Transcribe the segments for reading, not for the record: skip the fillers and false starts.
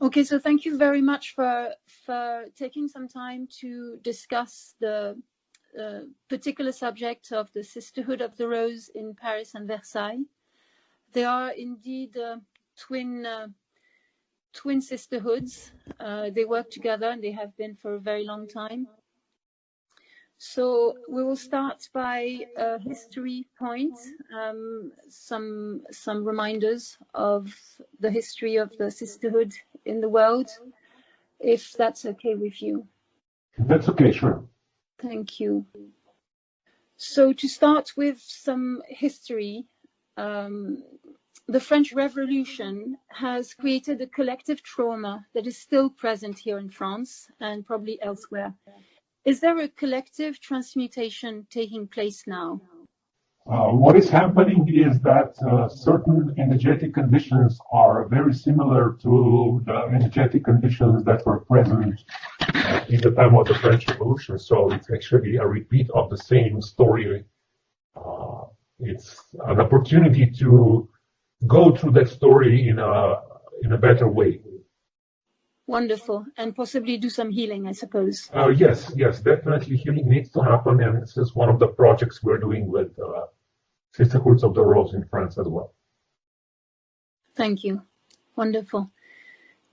Okay, so thank you very much for taking some time to discuss the particular subject of the Sisterhood of the Rose in Paris and Versailles. They are indeed twin sisterhoods. They work together and they have been for a very long time. So we will start by a history point, some reminders of the history of the sisterhood in the world, if that's okay with you. That's okay, sure. Thank you. So to start with some history, the French Revolution has created a collective trauma that is still present here in France and probably elsewhere. Is there a collective transmutation taking place now? What is happening is that certain energetic conditions are very similar to the energetic conditions that were present in the time of the French Revolution. So it's actually a repeat of the same story. It's an opportunity to go through that story in a better way. Wonderful. And possibly do some healing, I suppose. Yes, definitely healing needs to happen. And this is one of the projects we're doing with Sisterhoods of the Rose in France as well. Thank you. Wonderful.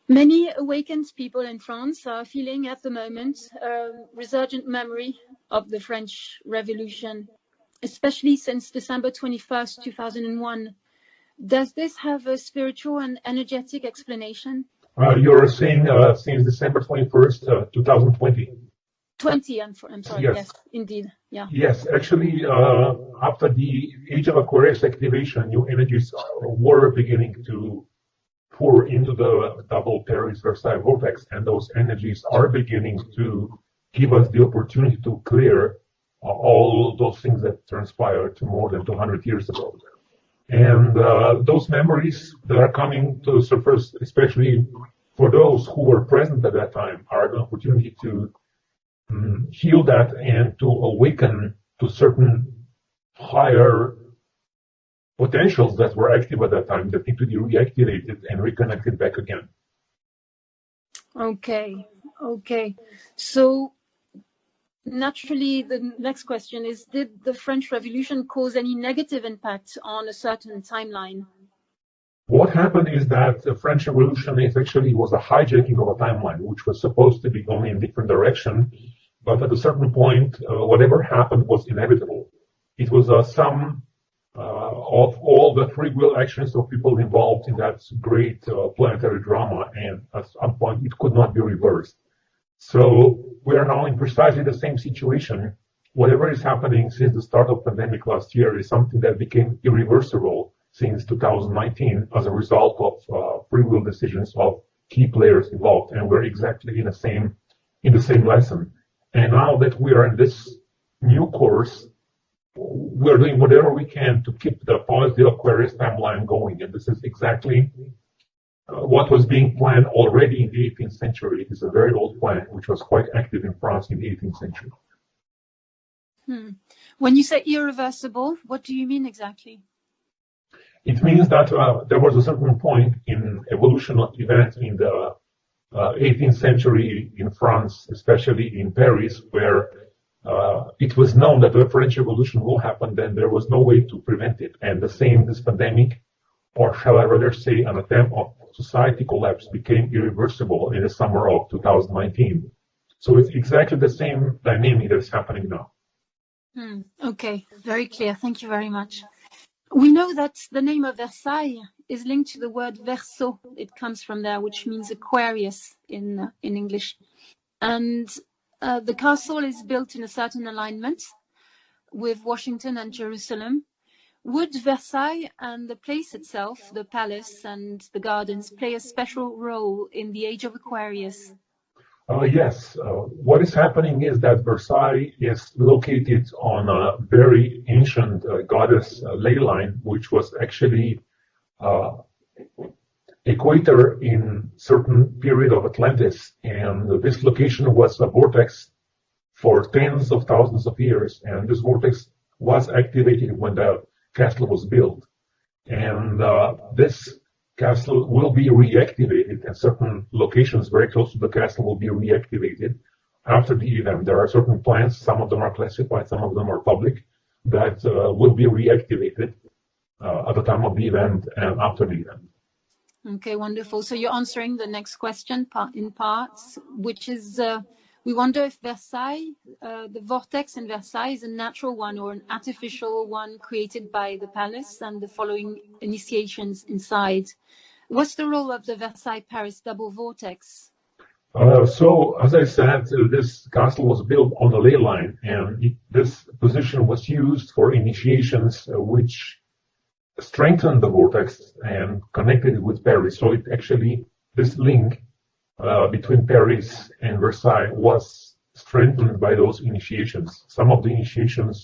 Many awakened people in France are feeling at the moment a resurgent memory of the French Revolution, especially since December 21st, 2001. Does this have a spiritual and energetic explanation? You're saying since December 21st, 2020. 20, I'm sorry, yes, indeed, yeah. Yes, actually, after the Age of Aquarius activation, new energies were beginning to pour into the double Paris Versailles vortex, and those energies are beginning to give us the opportunity to clear all those things that transpired more than 200 years ago. And those memories that are coming to the surface, especially for those who were present at that time, are an opportunity to heal that and to awaken to certain higher potentials that were active at that time that need to be reactivated and reconnected back again. Okay. So naturally, the next question is, did the French Revolution cause any negative impact on a certain timeline? What happened is that the French Revolution actually was a hijacking of a timeline, which was supposed to be going in a different direction. But at a certain point, whatever happened was inevitable. It was a sum of all the free will actions of people involved in that great planetary drama, and at some point it could not be reversed. So we are now in precisely the same situation. Whatever is happening since the start of the pandemic last year is something that became irreversible since 2019 as a result of free will decisions of key players involved, and we're exactly in the same lesson. And now that we are in this new course, we're doing whatever we can to keep the positive Aquarius timeline going. And this is exactly what was being planned already in the 18th century. It is a very old plan, which was quite active in France in the 18th century. When you say irreversible, what do you mean exactly? It means that there was a certain point in evolutionary events in the 18th century in France, especially in Paris, where it was known that the French Revolution will happen, then there was no way to prevent it. And the same, this pandemic, or shall I rather say an attempt of society collapse, became irreversible in the summer of 2019. So it's exactly the same dynamic that is happening now. Okay, very clear. Thank you very much. We know that the name of Versailles is linked to the word verso. It comes from there, which means Aquarius in English. And the castle is built in a certain alignment with Washington and Jerusalem. Would Versailles and the place itself, the palace and the gardens, play a special role in the age of Aquarius? Yes. What is happening is that Versailles is located on a very ancient goddess ley line, which was actually equator in certain period of Atlantis. And this location was a vortex for tens of thousands of years. And this vortex was activated when the castle was built. And this castle will be reactivated, and certain locations very close to the castle will be reactivated after the event. There are certain plans, some of them are classified, some of them are public, that will be reactivated at the time of the event and after the event. Okay, wonderful. So you're answering the next question in parts, which is, we wonder if Versailles, the vortex in Versailles is a natural one or an artificial one created by the palace and the following initiations inside. What's the role of the Versailles-Paris double vortex? So, as I said, this castle was built on a ley line, and this position was used for initiations which strengthened the vortex and connected it with Paris. So it actually, this link between Paris and Versailles was strengthened by those initiations. Some of the initiations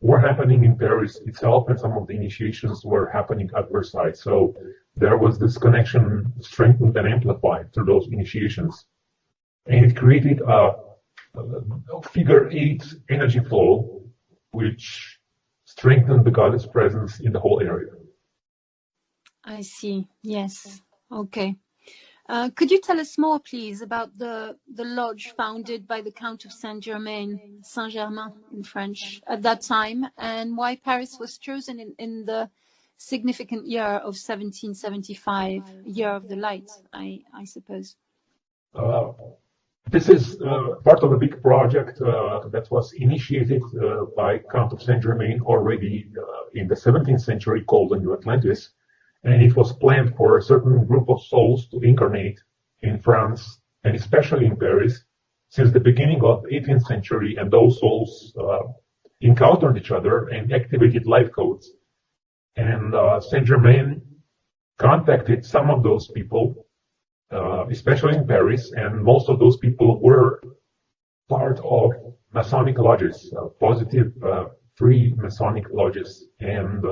were happening in Paris itself, and some of the initiations were happening at Versailles. So there was this connection strengthened and amplified through those initiations. And it created a figure 8 energy flow, which strengthened the goddess presence in the whole area. I see. Yes. Okay. Could you tell us more, please, about the lodge founded by the Count of Saint-Germain, Saint-Germain in French, at that time, and why Paris was chosen in the significant year of 1775, year of the light, I suppose? This is part of a big project that was initiated by Count of Saint-Germain already in the 17th century, called the New Atlantis. And it was planned for a certain group of souls to incarnate in France, and especially in Paris, since the beginning of the 18th century. And those souls encountered each other and activated life codes. And Saint-Germain contacted some of those people, especially in Paris, and most of those people were part of Masonic lodges, positive, free Masonic lodges. And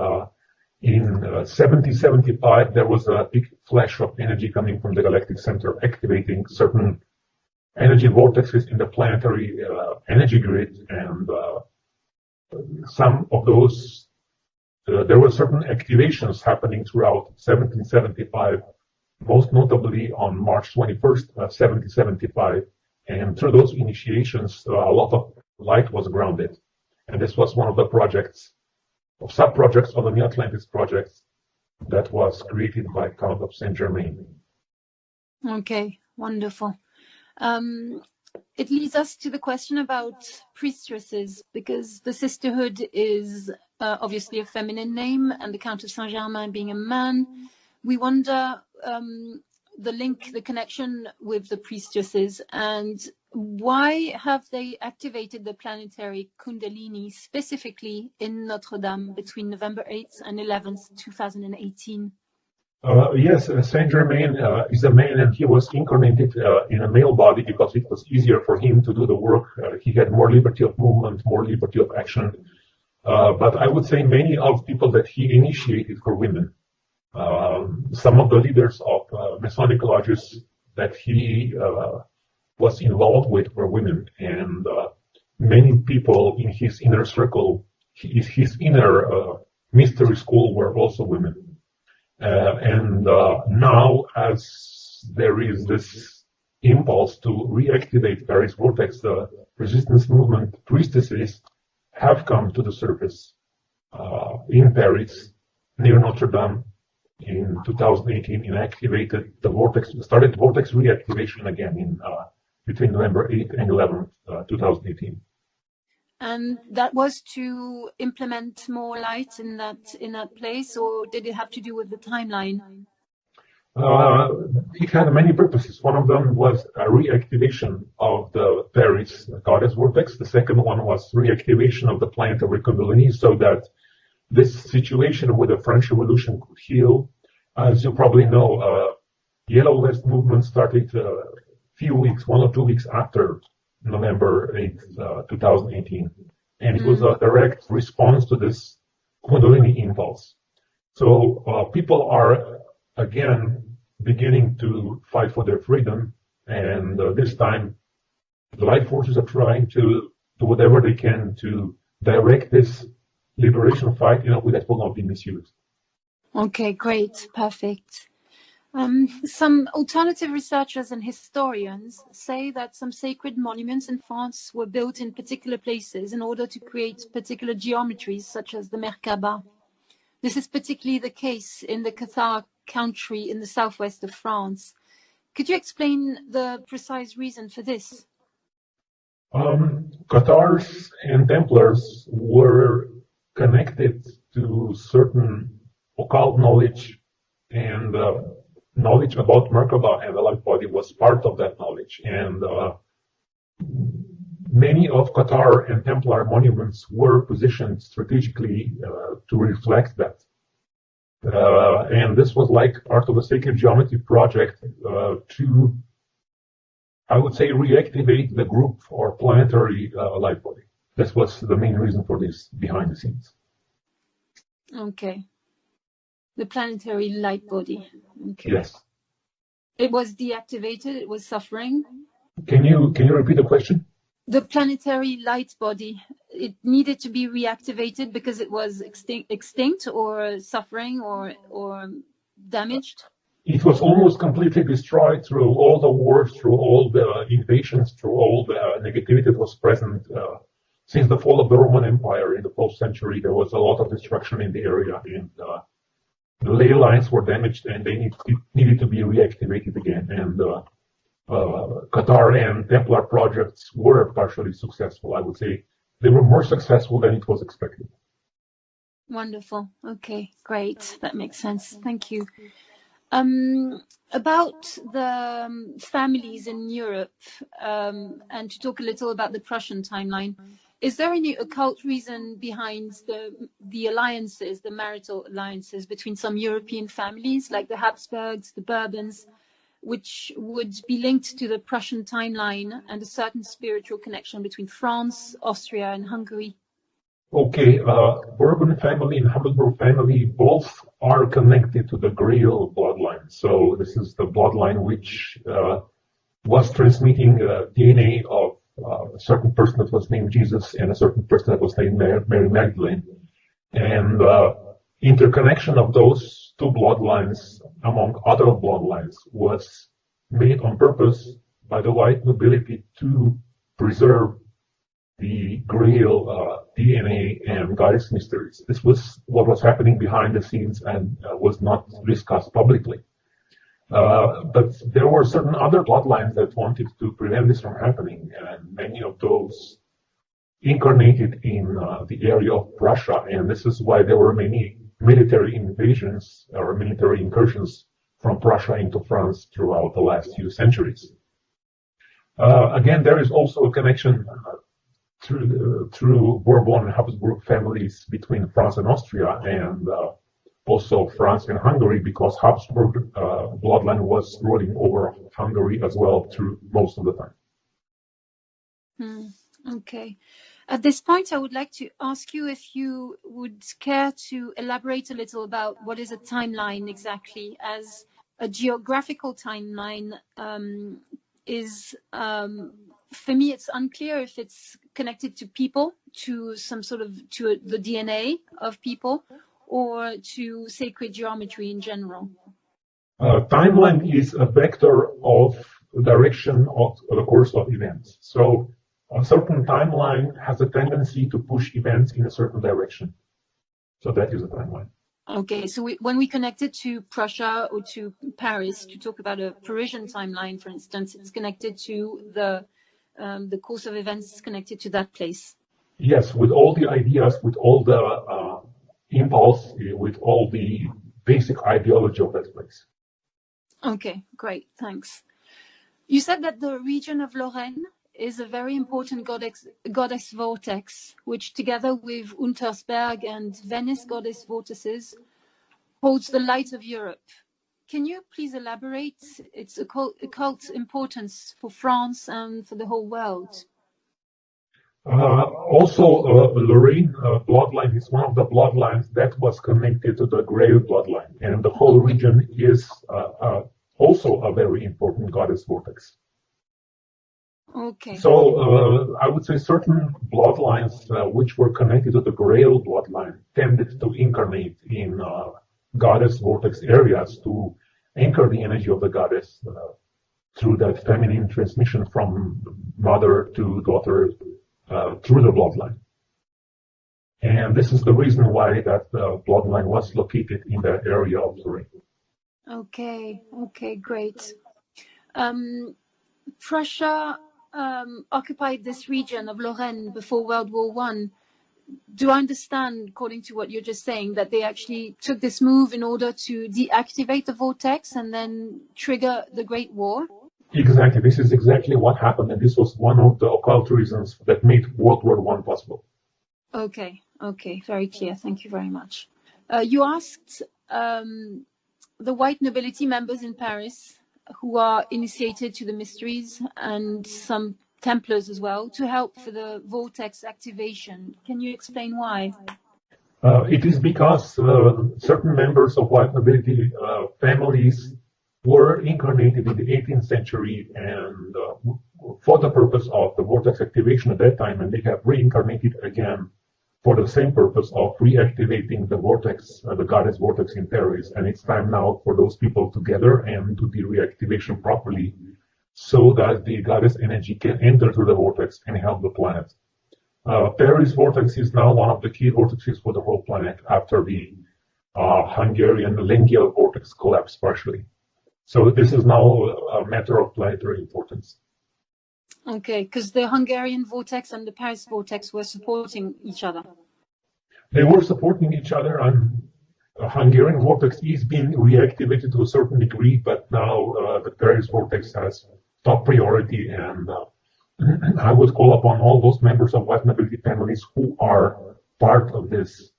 in 1775, there was a big flash of energy coming from the galactic center, activating certain energy vortexes in the planetary energy grid. And some of those, there were certain activations happening throughout 1775, most notably on March 21st, 1775. And through those initiations, a lot of light was grounded. And this was one of the projects, of sub-projects of the New Atlantis project that was created by Count of Saint-Germain. Okay, wonderful. It leads us to the question about priestesses, because the sisterhood is obviously a feminine name, and the Count of Saint-Germain being a man. We wonder the link, the connection with the priestesses, and why have they activated the planetary Kundalini specifically in Notre Dame between November 8th and 11th, 2018? Yes, Saint-Germain is a man, and he was incarnated in a male body because it was easier for him to do the work. He had more liberty of movement, more liberty of action. But I would say many of people that he initiated were women. Some of the leaders of Masonic lodges that he was involved with were women, and many people in his inner circle, his inner mystery school, were also women. And now, as there is this impulse to reactivate Paris Vortex, the resistance movement priestesses have come to the surface in Paris, near Notre Dame, in 2018, and activated the vortex, started vortex reactivation again in between November 8th and 11th, 2018. And that was to implement more light in that place, or did it have to do with the timeline? It had many purposes. One of them was a reactivation of the Paris goddess vortex. The second one was reactivation of the planetary Kundalini, so that this situation with the French Revolution could heal. As you probably know, Yellow Vest movement started few weeks, 1 or 2 weeks after November 8th, 2018. And it was a direct response to this Kundalini impulse. So people are, again, beginning to fight for their freedom. And this time, the light forces are trying to do whatever they can to direct this liberation fight in a way that will not be misused. Okay, great. Perfect. Some alternative researchers and historians say that some sacred monuments in France were built in particular places in order to create particular geometries, such as the Merkaba. This is particularly the case in the Cathar country in the southwest of France. Could you explain the precise reason for this? Cathars and Templars were connected to certain occult knowledge, and knowledge about Merkaba and the light body was part of that knowledge. And many of Cathar and Templar monuments were positioned strategically to reflect that. And this was like part of a sacred geometry project to, I would say, reactivate the group or planetary light body. This was the main reason for this behind the scenes. Okay. The planetary light body. Okay. Yes. It was deactivated. It was suffering. Can you repeat the question? The planetary light body, it needed to be reactivated because it was extinct or suffering or damaged? It was almost completely destroyed through all the wars, through all the invasions, through all the negativity that was present. Since the fall of the Roman Empire in the 4th century, there was a lot of destruction in the area, and the ley lines were damaged, and they needed to be reactivated again. And Cathar and Templar projects were partially successful. I would say they were more successful than it was expected. Wonderful. Okay, great. That makes sense. Thank you. About the families in Europe, and to talk a little about the Prussian timeline, is there any occult reason behind the alliances, the marital alliances between some European families like the Habsburgs, the Bourbons, which would be linked to the Prussian timeline and a certain spiritual connection between France, Austria, and Hungary? Okay, Bourbon family and Habsburg family both are connected to the Grail bloodline. So this is the bloodline which was transmitting DNA of a certain person that was named Jesus and a certain person that was named Mary Magdalene. And interconnection of those two bloodlines among other bloodlines was made on purpose by the white nobility to preserve the Grail DNA and goddess mysteries. This was what was happening behind the scenes and was not discussed publicly. But there were certain other bloodlines that wanted to prevent this from happening, and many of those incarnated in the area of Prussia, and this is why there were many military invasions or military incursions from Prussia into France throughout the last few centuries. Again, there is also a connection through Bourbon and Habsburg families between France and Austria, and also France and Hungary, because Habsburg bloodline was ruling over Hungary as well through most of the time. Okay. At this point, I would like to ask you if you would care to elaborate a little about what is a timeline exactly, as a geographical timeline is, for me, it's unclear if it's connected to people, to some sort of, to the DNA of people, or to sacred geometry in general. Timeline is a vector of direction of the course of events. So a certain timeline has a tendency to push events in a certain direction. So that is a timeline. Okay, so when we connect it to Prussia or to Paris, to talk about a Parisian timeline, for instance, it's connected to the course of events connected to that place. Yes, with all the ideas, with all the impulse, with all the basic ideology of that place. Okay, great, thanks. You said that the region of Lorraine is a very important goddess vortex, which together with Untersberg and Venice goddess vortices holds the light of Europe. Can you please elaborate its occult importance for France and for the whole world? Also, Lorraine bloodline is one of the bloodlines that was connected to the Grail bloodline, and the whole region is also a very important goddess vortex. Okay. So I would say certain bloodlines which were connected to the Grail bloodline tended to incarnate in goddess vortex areas to anchor the energy of the goddess through that feminine transmission from mother to daughter through the bloodline. And this is the reason why that bloodline was located in that area of the ring. Okay, great. Prussia occupied this region of Lorraine before World War I. Do I understand, according to what you're just saying, that they actually took this move in order to deactivate the vortex and then trigger the Great War? Exactly. This is exactly what happened, and this was one of the occult reasons that made World War I possible. Okay, very clear. Thank you very much. You asked the white nobility members in Paris who are initiated to the mysteries and some Templars as well to help for the vortex activation. Can you explain why? It is because certain members of white nobility families were incarnated in the 18th century and for the purpose of the vortex activation at that time, and they have reincarnated again for the same purpose of reactivating the vortex, the goddess vortex in Paris. And it's time now for those people to gather and do the reactivation properly so that the goddess energy can enter through the vortex and help the planet. Paris vortex is now one of the key vortexes for the whole planet after the Hungarian Lengyel vortex collapsed partially. So this is now a matter of planetary importance. Okay, because the Hungarian vortex and the Paris vortex were supporting each other. They were supporting each other, and the Hungarian vortex is being reactivated to a certain degree, but now the Paris vortex has top priority, and I would call upon all those members of white nobility families who are part of this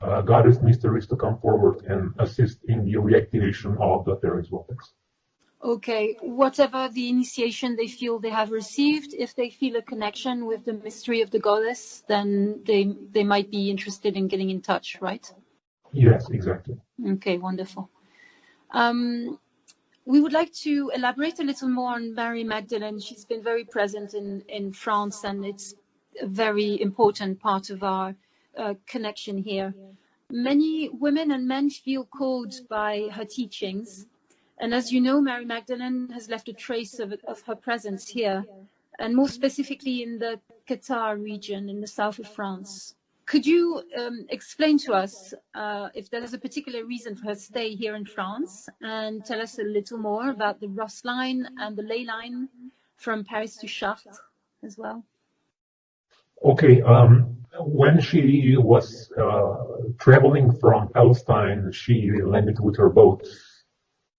goddess mysteries to come forward and assist in the reactivation of the Paris vortex. Okay, whatever the initiation they feel they have received, if they feel a connection with the mystery of the goddess, then they might be interested in getting in touch, right? Yes, exactly. Okay, wonderful. We would like to elaborate a little more on Mary Magdalene. She's been very present in France, and it's a very important part of our connection here. Many women and men feel called by her teachings. And as you know, Mary Magdalene has left a trace of her presence here, and more specifically in the Qatar region in the south of France. Could you explain to us if there is a particular reason for her stay here in France, and tell us a little more about the Ross line and the ley line from Paris to Chartres as well? Okay. When she was traveling from Palestine, she landed with her boat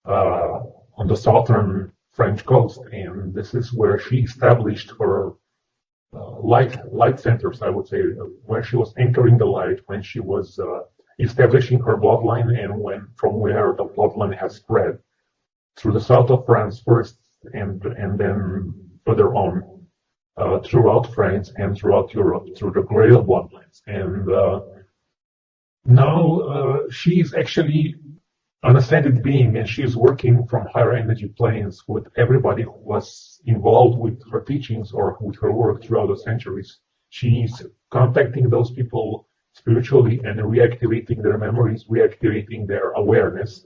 on the southern French coast, and this is where she established her light centers, I would say, where she was anchoring the light, when she was establishing her bloodline, and from where the bloodline has spread through the south of France first, and then further on throughout France and throughout Europe through the Grail bloodlines. And now she is actually an ascended being, and she is working from higher energy planes with everybody who was involved with her teachings or with her work throughout the centuries. She is contacting those people spiritually and reactivating their memories, reactivating their awareness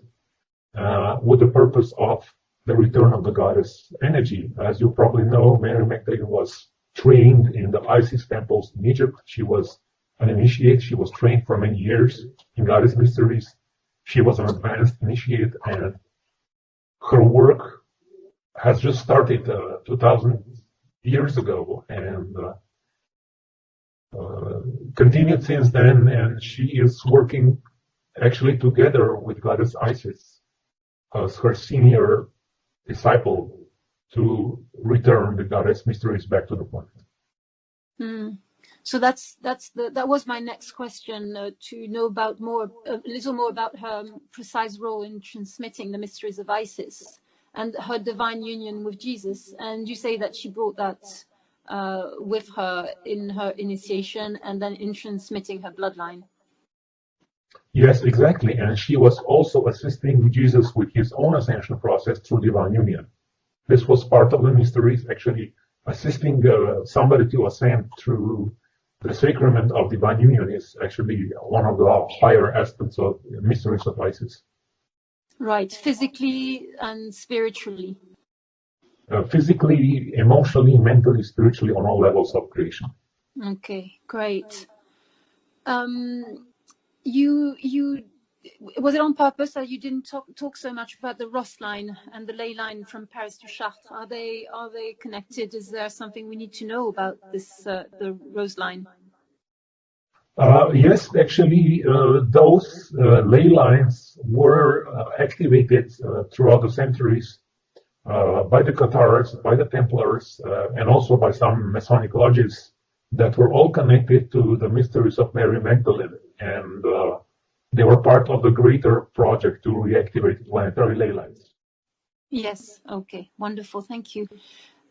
with the purpose of the return of the goddess energy. As you probably know, Mary Magdalene was trained in the Isis temples in Egypt. She was an initiate. She was trained for many years in goddess mysteries. She was an advanced initiate, and her work has just started 2,000 years ago and continued since then. And she is working actually together with goddess Isis as her senior disciple to return the goddess mysteries back to the planet. So that was my next question, to know about a little more about her precise role in transmitting the mysteries of Isis and her divine union with Jesus. And you say that she brought that with her in her initiation and then in transmitting her bloodline. Yes, exactly. And she was also assisting Jesus with his own ascension process through divine union. This was part of the mysteries, actually assisting somebody to ascend through the sacrament of divine union is actually one of the higher aspects of mysteries of Isis. Right, physically and spiritually. Physically, emotionally, mentally, spiritually, on all levels of creation. Okay, great. Was it on purpose that you didn't talk so much about the Ross line and the ley line from Paris to Chartres? Are they connected? Is there something we need to know about this the Rose line? Yes, actually, those ley lines were activated throughout the centuries by the Cathars, by the Templars, and also by some Masonic lodges that were all connected to the mysteries of Mary Magdalene, and they were part of the greater project to reactivate planetary ley lines. Yes, okay, wonderful, thank you.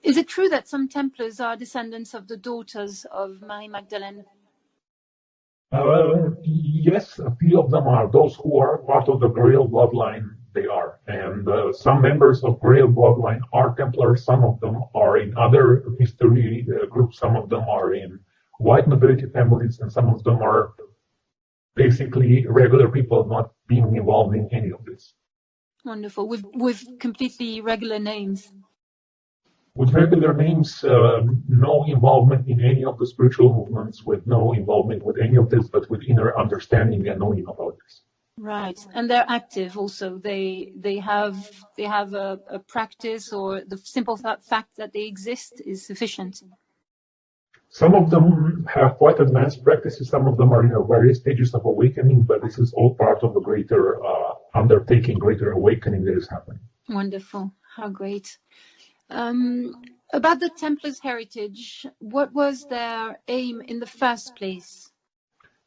Is it true that some Templars are descendants of the daughters of Mary Magdalene? Yes, a few of them are. Those who are part of the Grail bloodline, they are. And some members of Grail bloodline are Templars. Some of them are in other history groups. Some of them are in white nobility families, and some of them are basically regular people not being involved in any of this. Wonderful. With completely regular names. With regular names, no involvement in any of the spiritual movements, with no involvement with any of this, but with inner understanding and knowing about this. Right, and they're active also. They have a practice, or the simple fact that they exist is sufficient. Some of them have quite advanced practices. Some of them are in various stages of awakening, but this is all part of the greater undertaking, greater awakening that is happening. Wonderful. How great. About the Templars' heritage, what was their aim in the first place?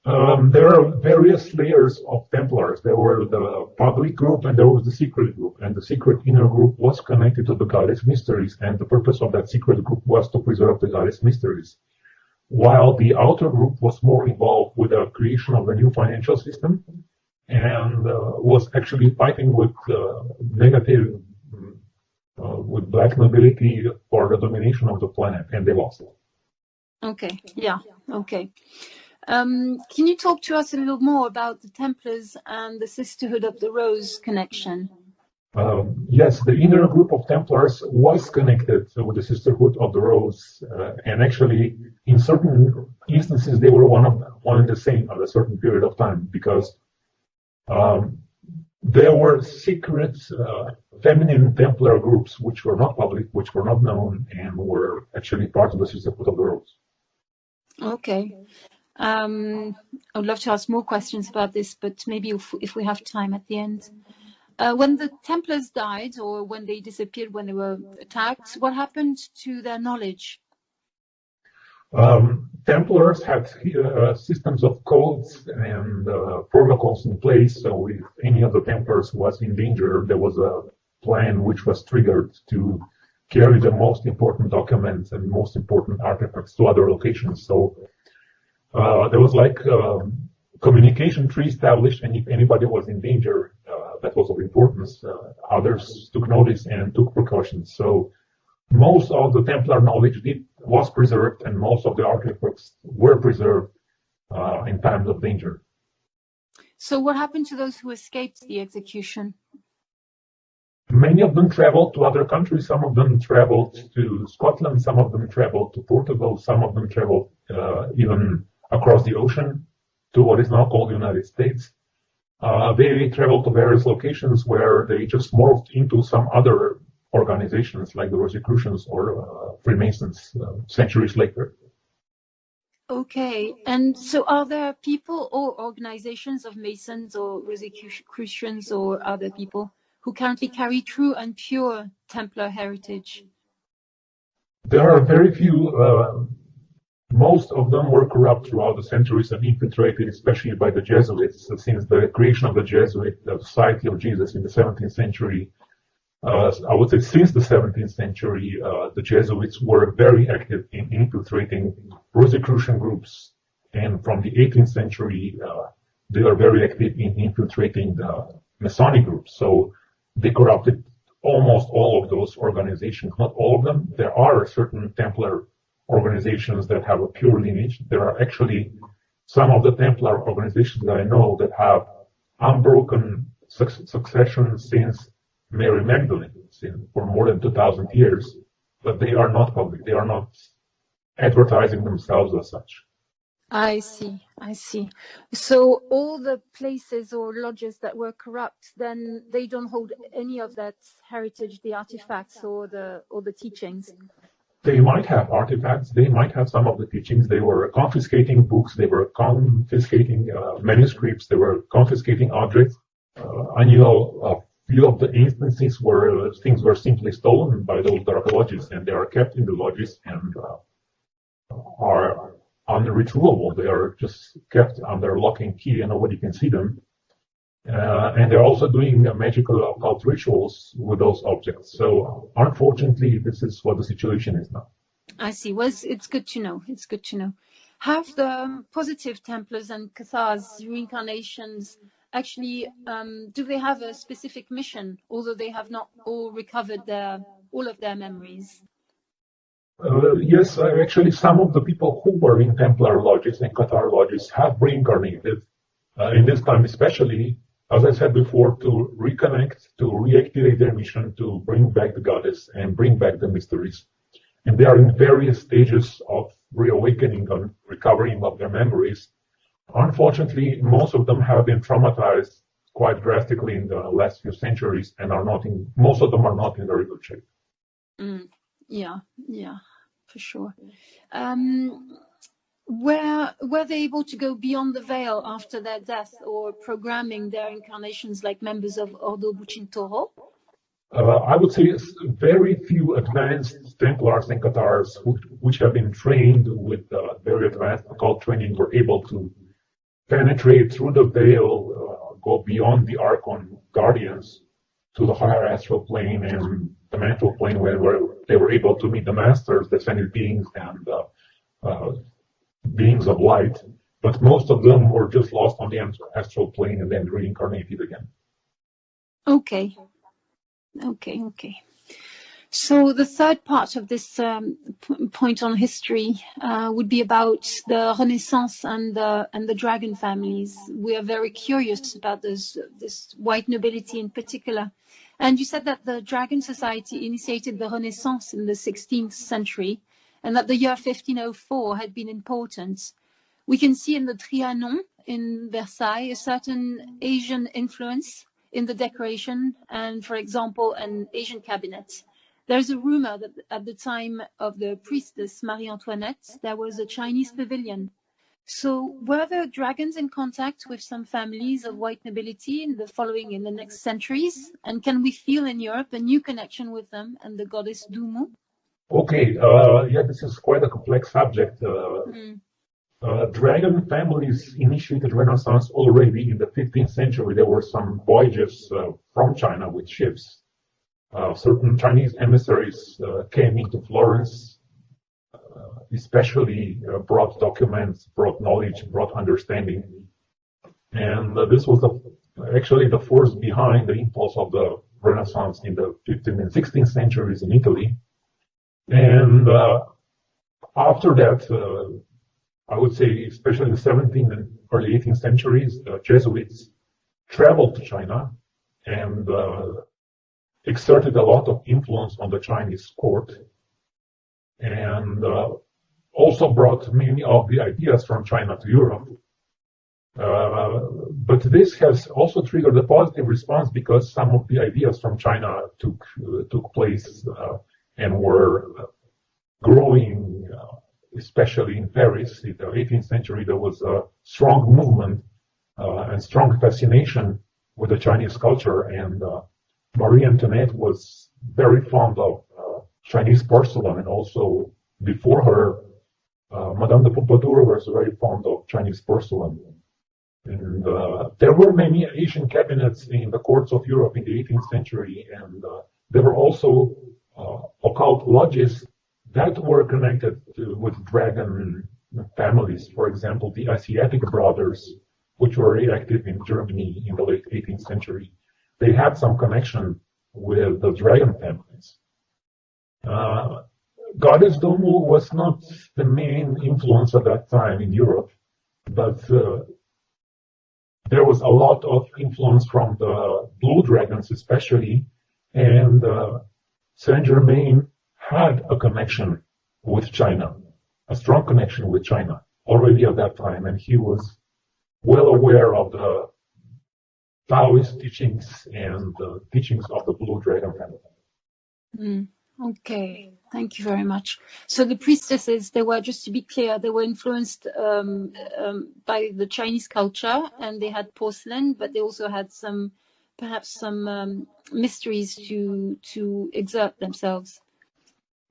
There are various layers of Templars. There were the public group and there was the secret group. And the secret inner group was connected to the goddess mysteries. And the purpose of that secret group was to preserve the goddess mysteries. While the outer group was more involved with the creation of the new financial system and was actually fighting with with black nobility for the domination of the planet, and they lost. Okay, yeah, okay. Can you talk to us a little more about the Templars and the Sisterhood of the Rose connection? Yes, the inner group of Templars was connected with the Sisterhood of the Rose, and actually, in certain instances, they were one and the same at a certain period of time, because there were secret feminine Templar groups which were not public, which were not known, and were actually part of the Sisterhood of the Rose. Okay. I would love to ask more questions about this, but maybe if we have time at the end. When the Templars died, or when they disappeared, when they were attacked, what happened to their knowledge? Templars had systems of codes and protocols in place, so if any of the Templars was in danger, there was a plan which was triggered to carry the most important documents and most important artifacts to other locations. So there was like a communication tree established, and if anybody was in danger, that was of importance, others took notice and took precautions. So most of the Templar knowledge was preserved, and most of the artifacts were preserved in times of danger. So what happened to those who escaped the execution? Many of them traveled to other countries. Some of them traveled to Scotland. Some of them traveled to Portugal. Some of them traveled even across the ocean to what is now called the United States. They traveled to various locations where they just morphed into some other organizations like the Rosicrucians or Freemasons centuries later. Okay, and so are there people or organizations of Masons or Rosicrucians or other people who currently carry true and pure Templar heritage? There are very few. Most of them were corrupt throughout the centuries and infiltrated, especially by the Jesuits. Since the creation of the Jesuit Society of Jesus in the 17th century, I would say since the 17th century, the Jesuits were very active in infiltrating Rosicrucian groups. And from the 18th century, they are very active in infiltrating the Masonic groups. So they corrupted almost all of those organizations, not all of them. There are certain Templar organizations that have a pure lineage. There are actually some of the Templar organizations that I know that have unbroken succession since Mary Magdalene for more than 2,000 years, but they are not public. They are not advertising themselves as such. I see. So all the places or lodges that were corrupt, then they don't hold any of that heritage, the artifacts or the teachings. They might have artifacts. They might have some of the teachings. They were confiscating books. They were confiscating manuscripts. They were confiscating objects. And a few of the instances where things were simply stolen by those dark lodges, and they are kept in the lodges and are unretrievable. They are just kept under lock and key, and nobody can see them. And they're also doing magical occult rituals with those objects. So unfortunately, this is what the situation is now. I see. Well, it's good to know. It's good to know. Have the positive Templars and Cathars, reincarnations, actually, do they have a specific mission, although they have not all recovered all of their memories? Yes, actually, some of the people who were in Templar lodges and Cathar lodges have reincarnated, in this time especially, as I said before, to reconnect, to reactivate their mission, to bring back the goddess and bring back the mysteries. And they are in various stages of reawakening and recovering of their memories. Unfortunately, most of them have been traumatized quite drastically in the last few centuries and most of them are not in very good shape. Yeah, for sure. Were they able to go beyond the veil after their death, or programming their incarnations like members of Ordo Bucintoro? I would say very few advanced Templars and Cathars which have been trained with very advanced occult training were able to penetrate through the veil, go beyond the Archon guardians to the higher astral plane and the mental plane, where they were able to meet the masters, the ascended beings, and beings of light. But most of them were just lost on the astral plane and then reincarnated again. Okay. So the third part of this point on history would be about the Renaissance and the dragon families. We are very curious about this white nobility in particular. And you said that the Dragon Society initiated the Renaissance in the 16th century, and that the year 1504 had been important. We can see in the Trianon in Versailles a certain Asian influence in the decoration, and, for example, an Asian cabinet. There's a rumor that at the time of the priestess Marie Antoinette, there was a Chinese pavilion. So were there dragons in contact with some families of white nobility in the next centuries? And can we feel in Europe a new connection with them and the goddess Dumu? Okay, this is quite a complex subject. Dragon families initiated Renaissance already in the 15th century. There were some voyages from China with ships. Certain Chinese emissaries came into Florence, especially brought documents, brought knowledge, brought understanding. And this was actually the force behind the impulse of the Renaissance in the 15th and 16th centuries in Italy. And after that, I would say, especially in the 17th and early 18th centuries, the Jesuits traveled to China and exerted a lot of influence on the Chinese court, and also brought many of the ideas from China to Europe. But this has also triggered a positive response, because some of the ideas from China took place and were growing, especially in Paris. In the 18th century, there was a strong movement and strong fascination with the Chinese culture, and Marie Antoinette was very fond of Chinese porcelain, and also before her, Madame de Pompadour was very fond of Chinese porcelain. And there were many Asian cabinets in the courts of Europe in the 18th century, and there were also occult lodges that were connected with dragon families. For example, the Asiatic brothers, which were very active in Germany in the late 18th century. They had some connection with the dragon families. Goddess Dumu was not the main influence at that time in Europe, but there was a lot of influence from the blue dragons especially, and Saint-Germain had a connection with China, a strong connection with China already at that time, and he was well aware of the Taoist teachings and the teachings of the Blue Dragon family. Okay, thank you very much. So the priestesses, they were, just to be clear, they were influenced by the Chinese culture, and they had porcelain, but they also had perhaps some mysteries to exert themselves.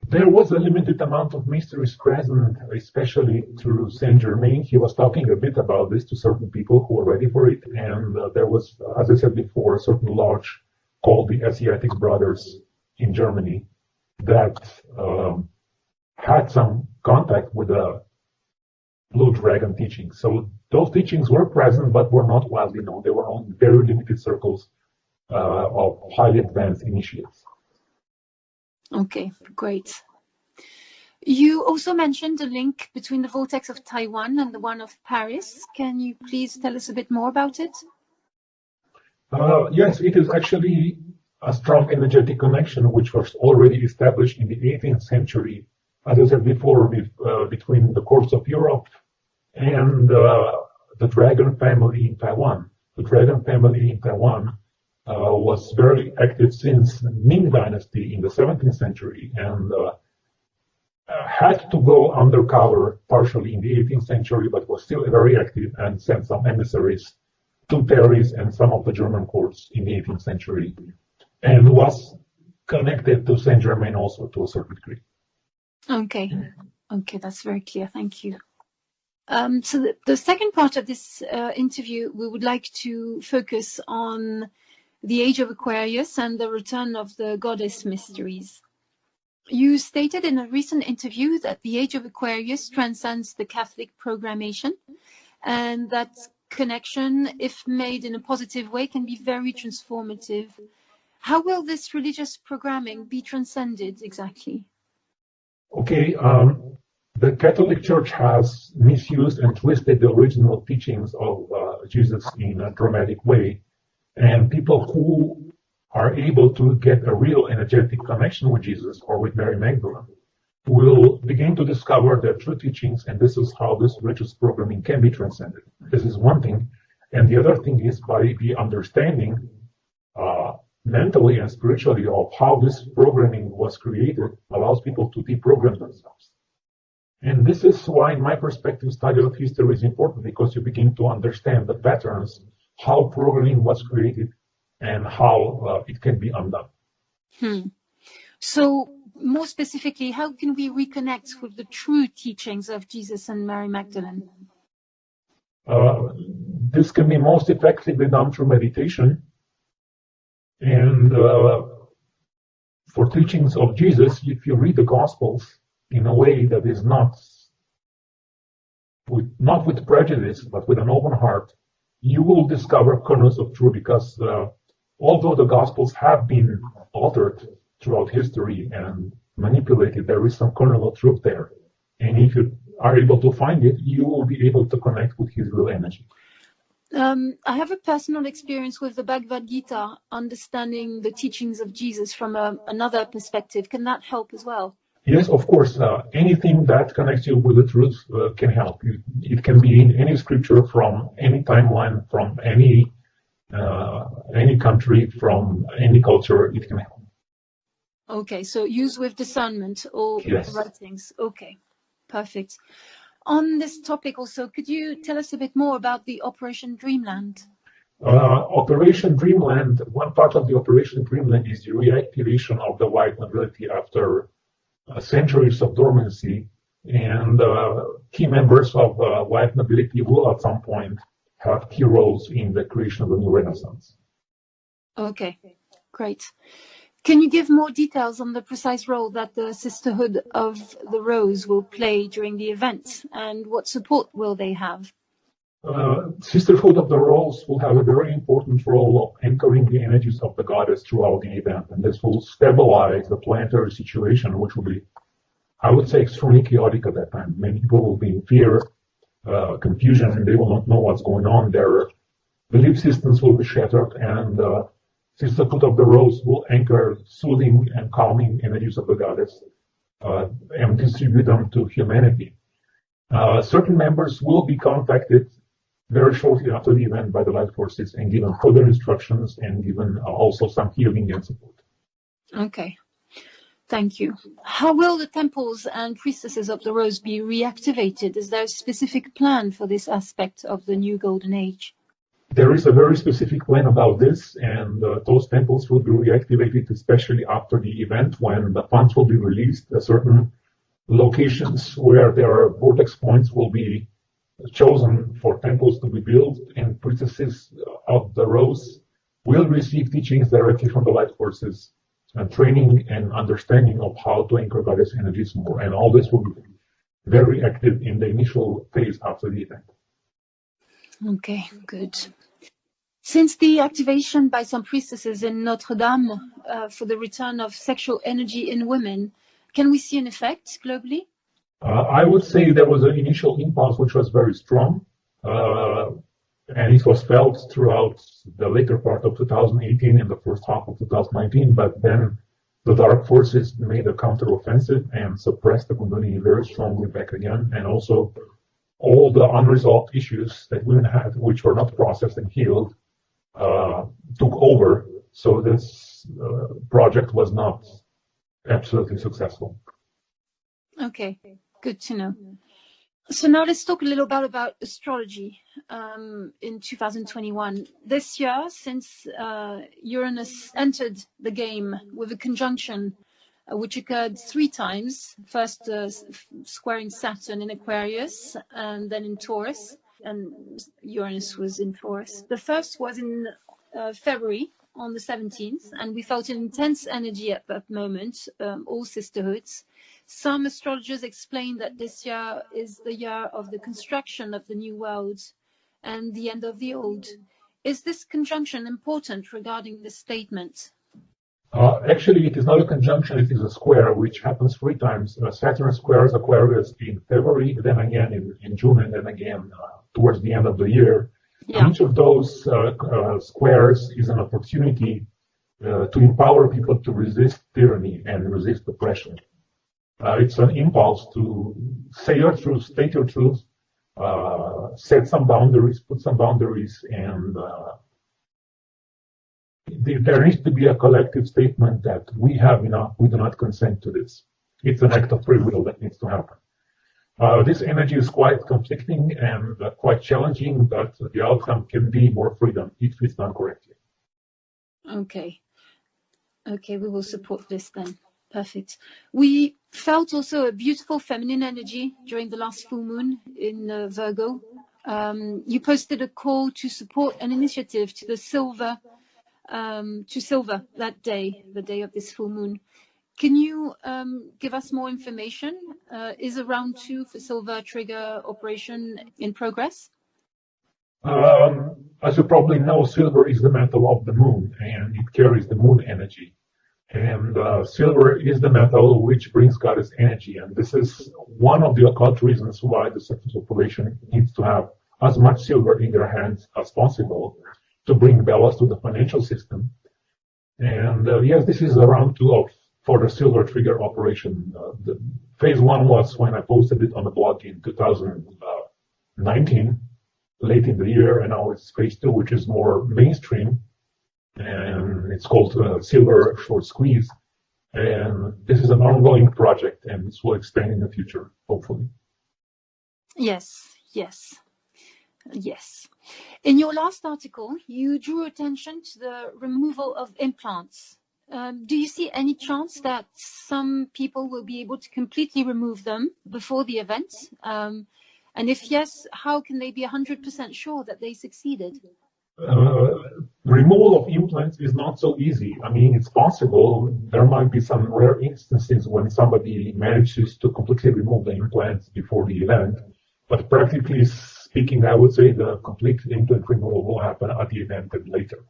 There was a limited amount of mysteries present, especially through Saint-Germain. He was talking a bit about this to certain people who were ready for it. And there was, as I said before, a certain lodge called the Asiatic Brothers in Germany that had some contact with the Blue Dragon teachings. So those teachings were present, but were not widely known. They were only very limited circles of highly advanced initiates. Okay, great. You also mentioned a link between the vortex of Taiwan and the one of Paris. Can you please tell us a bit more about it? Yes, it is actually a strong energetic connection which was already established in the 18th century, as I said before, between the courts of Europe and the Dragon family in Taiwan. The Dragon family in Taiwan was very active since Ming Dynasty in the 17th century and had to go undercover partially in the 18th century, but was still very active and sent some emissaries to Paris and some of the German courts in the 18th century, and was connected to Saint-Germain also to a certain degree. Okay, that's very clear. Thank you. So the second part of this interview, we would like to focus on the age of Aquarius and the return of the goddess mysteries. You stated in a recent interview that the age of Aquarius transcends the Catholic programmation, and that connection, if made in a positive way, can be very transformative. How will this religious programming be transcended exactly? Okay, the Catholic Church has misused and twisted the original teachings of Jesus in a dramatic way. And people who are able to get a real energetic connection with Jesus or with Mary Magdalene will begin to discover their true teachings, and this is how this religious programming can be transcended. This is one thing. And the other thing is by the understanding mentally and spiritually of how this programming was created allows people to deprogram themselves. And this is why, in my perspective, study of history is important, because you begin to understand the patterns, how programming was created, and how it can be undone. So, more specifically, how can we reconnect with the true teachings of Jesus and Mary Magdalene? This can be most effectively done through meditation. And for teachings of Jesus, if you read the Gospels in a way that is not with prejudice, but with an open heart, you will discover kernels of truth, because although the Gospels have been altered throughout history and manipulated, there is some kernel of truth there. And if you are able to find it, you will be able to connect with his real energy. I have a personal experience with the Bhagavad Gita, understanding the teachings of Jesus from another perspective. Can that help as well? Yes, of course. Anything that connects you with the truth can help. It can be in any scripture, from any timeline, from any country, from any culture. It can help. Okay, so use with discernment all writings. Okay, perfect. On this topic also, could you tell us a bit more about the Operation Dreamland? Operation Dreamland, one part of the Operation Dreamland is the reactivation of the white nobility after centuries of dormancy, and key members of white nobility will at some point have key roles in the creation of the new Renaissance. Okay, great. Can you give more details on the precise role that the Sisterhood of the Rose will play during the event, and what support will they have? Sisterhood of the Rose will have a very important role of anchoring the energies of the goddess throughout the event, and this will stabilize the planetary situation, which will be, I would say, extremely chaotic at that time. Many people will be in fear, confusion, and they will not know what's going on. Their belief systems will be shattered, and the sisterhood of the rose will anchor soothing and calming energies of the goddess and distribute them to humanity. Certain members will be contacted very shortly after the event by the light forces and given further instructions and given also some healing and support. Okay, thank you. How will the temples and priestesses of the rose be reactivated? Is there a specific plan for this aspect of the new golden age? There is a very specific plan about this, and those temples will be reactivated, especially after the event when the funds will be released. Certain locations where there are vortex points will be chosen for temples to be built, and priestesses of the rose will receive teachings directly from the light forces and training and understanding of how to anchor goddess energies more. And all this will be very active in the initial phase after the event. Okay, good. Since the activation by some priestesses in Notre Dame for the return of sexual energy in women, can we see an effect globally? I would say there was an initial impulse which was very strong, and it was felt throughout the later part of 2018 and the first half of 2019, but then the dark forces made a counteroffensive and suppressed the Kundalini very strongly back again, and also all the unresolved issues that women had, which were not processed and healed, took over. So this project was not absolutely successful. Okay, good to know. So now let's talk a little bit about astrology in 2021. This year, since Uranus entered the game with a conjunction which occurred 3 times, first squaring Saturn in Aquarius and then in Taurus, and Uranus was in Taurus. The first was in February on the 17th, and we felt an intense energy at that moment, all sisterhoods. Some astrologers explain that this year is the year of the construction of the new world and the end of the old. Is this conjunction important regarding this statement? Actually, it is not a conjunction, it is a square, which happens 3 times. Saturn squares Aquarius in February, then again in June, and then again towards the end of the year. Yeah. Each of those squares is an opportunity to empower people to resist tyranny and resist oppression. It's an impulse to say your truth, state your truth, set some boundaries, put some boundaries, and there needs to be a collective statement that we have enough, we do not consent to this. It's an act of free will that needs to happen. This energy is quite conflicting and quite challenging, but the outcome can be more freedom if it's done correctly. Okay, we will support this then. Perfect. We felt also a beautiful feminine energy during the last full moon in Virgo. You posted a call to support an initiative to the silver that day, the day of this full moon. Can you give us more information? Is a round 2 for silver trigger operation in progress? As you probably know, silver is the metal of the moon, and it carries the moon energy. And silver is the metal which brings goddess energy. And this is one of the occult reasons why the surface population needs to have as much silver in their hands as possible to bring balance to the financial system. And yes, this is a round 2 for the silver trigger operation. The phase 1 was when I posted it on the blog in 2019, late in the year, and now it's phase 2, which is more mainstream. And it's called Silver Short Squeeze. And this is an ongoing project, and this will expand in the future, hopefully. Yes. In your last article, you drew attention to the removal of implants. Do you see any chance that some people will be able to completely remove them before the event? And if yes, how can they be 100% sure that they succeeded? Removal of implants is not so easy. I mean, it's possible. There might be some rare instances when somebody manages to completely remove the implants before the event. But practically speaking, I would say the complete implant removal will happen at the event and later.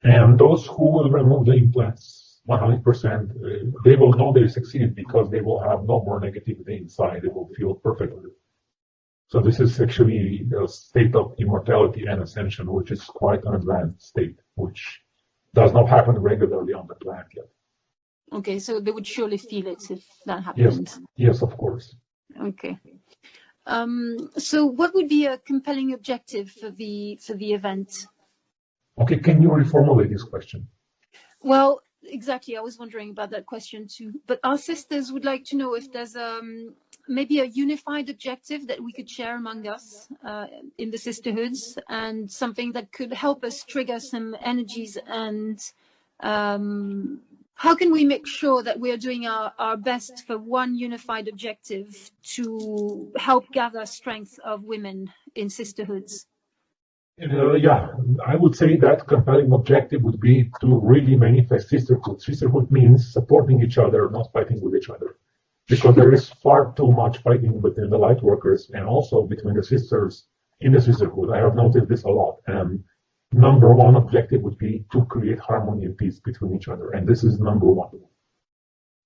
And those who will remove the implants 100%, they will know they succeeded because they will have no more negativity inside. They will feel perfectly. So this is actually a state of immortality and ascension, which is quite an advanced state, which does not happen regularly on the planet yet. Okay, so they would surely feel it if that happened. Yes, of course. Okay. So what would be a compelling objective for the event? Okay, can you reformulate this question? Well, exactly. I was wondering about that question too. But our sisters would like to know if there's maybe a unified objective that we could share among us in the sisterhoods, and something that could help us trigger some energies. And how can we make sure that we are doing our best for one unified objective to help gather strength of women in sisterhoods? I would say that compelling objective would be to really manifest sisterhood. Sisterhood means supporting each other, not fighting with each other. Because there is far too much fighting between the light workers and also between the sisters in the sisterhood. I have noticed this a lot. And number one objective would be to create harmony and peace between each other. And this is number one.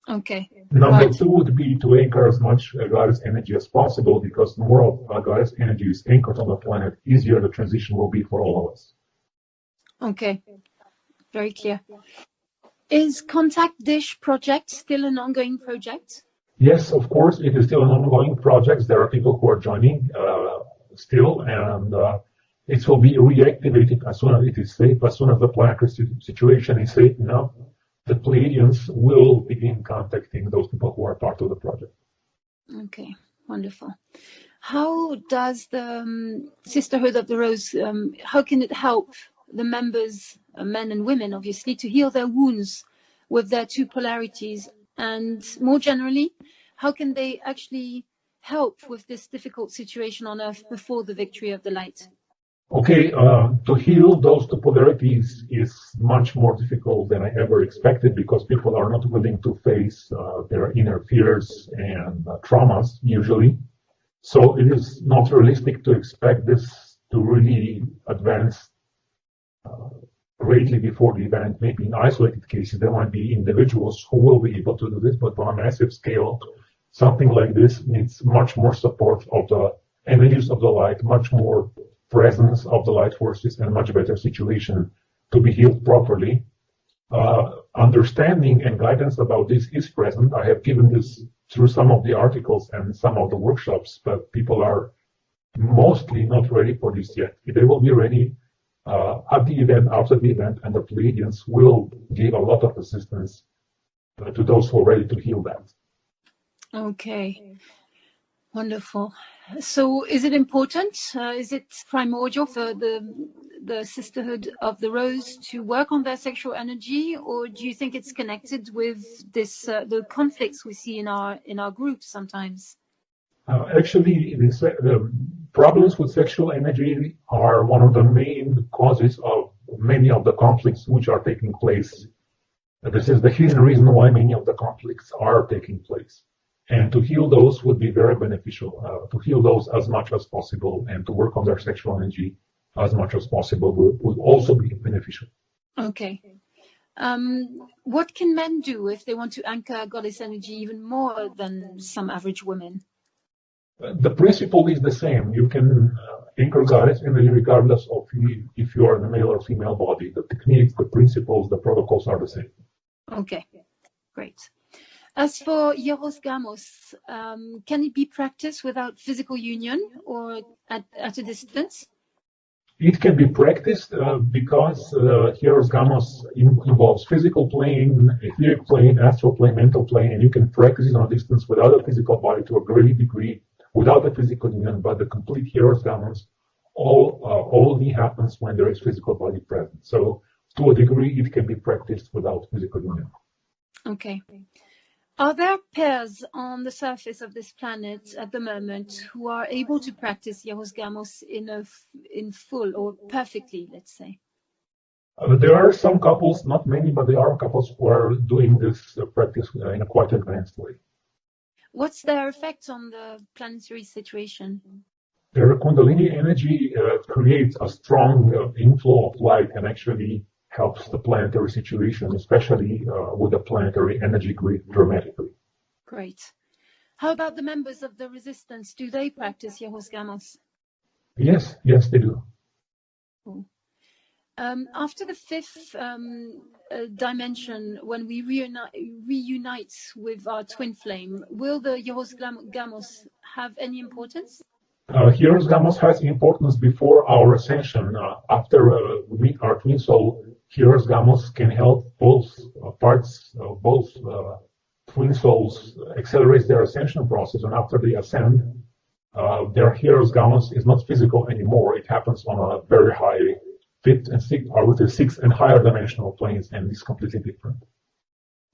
Okay. Number two would be to anchor as much goddess energy as possible, because the more of goddess energy is anchored on the planet, easier the transition will be for all of us. Okay. Very clear. Is Contact Dish project still an ongoing project? Yes, of course, it is still an ongoing project. There are people who are joining still, and it will be reactivated as soon as it is safe, as soon as the planetary situation is safe enough. The Pleiadians will begin contacting those people who are part of the project. Okay, wonderful. How does the Sisterhood of the Rose, how can it help the members, men and women, obviously, to heal their wounds with their two polarities? And more generally, how can they actually help with this difficult situation on Earth before the victory of the light? Okay, to heal those two polarities is much more difficult than I ever expected, because people are not willing to face their inner fears and traumas usually. So it is not realistic to expect this to really advance greatly before the event. Maybe in isolated cases, there might be individuals who will be able to do this, but on a massive scale, something like this needs much more support of the energies of the light, much more presence of the light forces, and much better situation to be healed properly. Understanding and guidance about this is present. I have given this through some of the articles and some of the workshops, but people are mostly not ready for this yet. They will be ready at the event, after the event, and the Pleiadians will give a lot of assistance to those who are ready to heal that. Okay. Wonderful. So is it important? Is it primordial for the Sisterhood of the Rose to work on their sexual energy, or do you think it's connected with this the conflicts we see in our groups sometimes? Actually, the problems with sexual energy are one of the main causes of many of the conflicts which are taking place. This is the hidden reason why many of the conflicts are taking place. And to heal those would be very beneficial, to heal those as much as possible, and to work on their sexual energy as much as possible would also be beneficial. Okay. What can men do if they want to anchor goddess energy even more than some average women? The principle is the same. You can anchor goddess energy regardless of if you are in a male or female body. The techniques, the principles, the protocols are the same. Okay, great. As for Hieros Gamos, can it be practiced without physical union or at a distance? It can be practiced because Hieros Gamos involves physical plane, etheric plane, astral plane, mental plane, and you can practice it on a distance without a physical body to a great degree, without a physical union. But the complete Hieros Gamos only happens when there is physical body present. So to a degree, it can be practiced without physical union. Okay. Are there pairs on the surface of this planet at the moment who are able to practice Hieros Gamos in full or perfectly, let's say? There are some couples, not many, but there are couples who are doing this practice in a quite advanced way. What's their effect on the planetary situation? Their Kundalini energy creates a strong inflow of light and actually helps the planetary situation, especially with the planetary energy grid dramatically. Great. How about the members of the resistance? Do they practice Hieros Gamos? Yes, they do. Cool. After the fifth dimension, when we reunite with our twin flame, will the Hieros Gamos have any importance? Hieros Gamos has importance before our ascension. After we meet our twin soul, Hieros Gamos can help both parts of both twin souls accelerate their ascension process, and after they ascend, their Hieros Gamos is not physical anymore. It happens on a very high fifth and sixth, or with the sixth and higher dimensional planes, and it's completely different.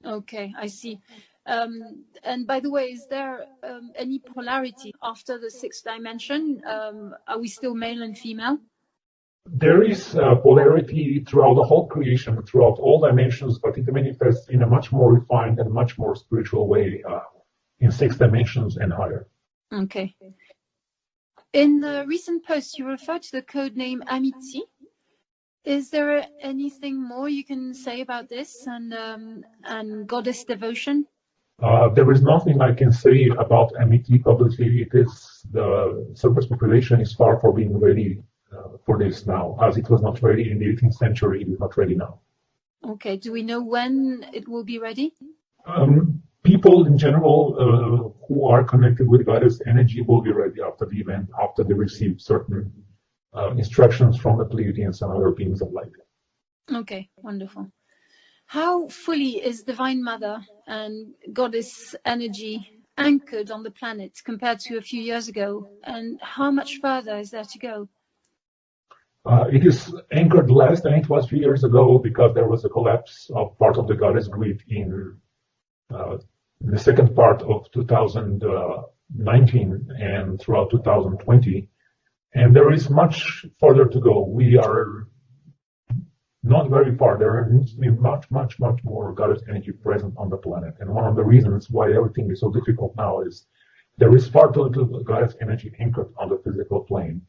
Okay, I see. And by the way, is there any polarity after the sixth dimension? Are we still male and female? There is polarity throughout the whole creation, throughout all dimensions, but it manifests in a much more refined and much more spiritual way in 6 dimensions and higher. Okay. In the recent post, you referred to the code name Amitié. Is there anything more you can say about this and goddess devotion? There is nothing I can say about Amitié publicly. It is the surface population is far from being ready for this now, as it was not ready in the 18th century. It is not ready now. Okay. Do we know when it will be ready? People in general who are connected with goddess energy will be ready after the event, after they receive certain instructions from the Pleiadians and other beings of light. Okay, wonderful. How fully is Divine Mother and goddess energy anchored on the planet compared to a few years ago? And how much further is there to go? It is anchored less than it was a few years ago because there was a collapse of part of the goddess grid in the second part of 2019 and throughout 2020. And there is much further to go. We are not very far. There needs to be much, much, much more goddess energy present on the planet. And one of the reasons why everything is so difficult now is there is far too little goddess energy anchored on the physical plane.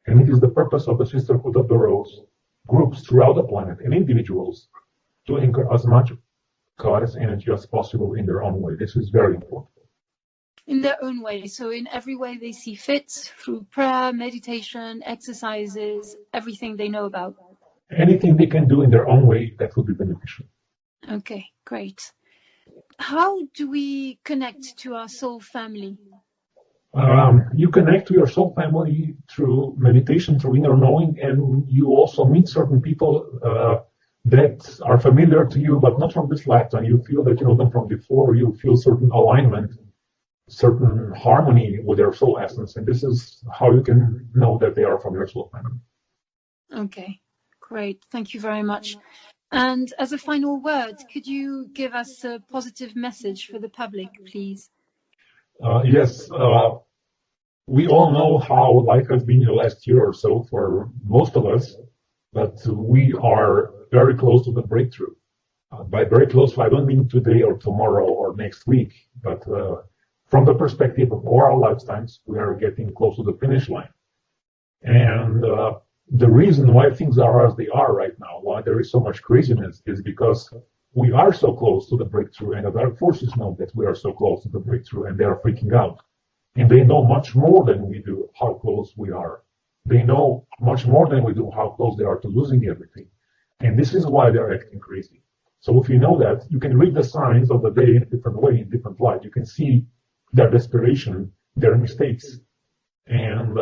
And it is the purpose of the Sisterhood of the Rose groups throughout the planet and individuals to anchor as much goddess energy as possible in their own way. This is very important. In their own way, so in every way they see fit, through prayer, meditation, exercises, everything they know about. Anything they can do in their own way that would be beneficial. Okay, great. How do we connect to our soul family? You connect to your soul family through meditation, through inner knowing, and you also meet certain people that are familiar to you, but not from this lifetime. You feel that you know them from before. You feel certain alignment, certain harmony with their soul essence, and this is how you can know that they are from your soul family. Okay, great. Thank you very much. And as a final word, could you give us a positive message for the public, please? Yes. We all know how life has been the last year or so for most of us, but we are very close to the breakthrough. By very close, I don't mean today or tomorrow or next week, but from the perspective of all our lifetimes, we are getting close to the finish line. And the reason why things are as they are right now, why there is so much craziness, is because we are so close to the breakthrough, and the dark forces know that we are so close to the breakthrough, and they are freaking out. And they know much more than we do how close we are. They know much more than we do how close they are to losing everything. And this is why they're acting crazy. So if you know that, you can read the signs of the day in a different way, in different light. You can see their desperation, their mistakes. And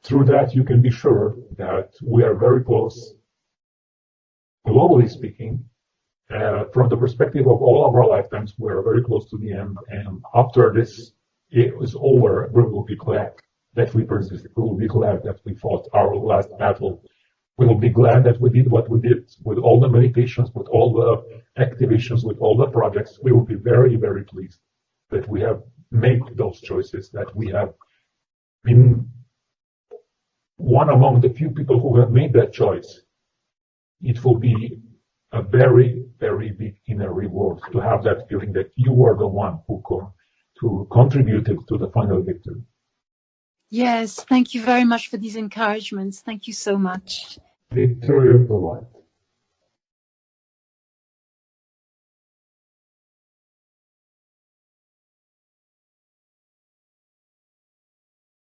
through that, you can be sure that we are very close, globally speaking. From the perspective of all of our lifetimes, we are very close to the end. And after this is over, we will be glad that we persisted. We will be glad that we fought our last battle. We will be glad that we did what we did with all the meditations, with all the activations, with all the projects. We will be very, very pleased that we have made those choices, that we have been one among the few people who have made that choice. It will be a very, very big inner reward to have that feeling that you are the one who contributed to the final victory. Yes, thank you very much for these encouragements. Thank you so much. Victory of the light.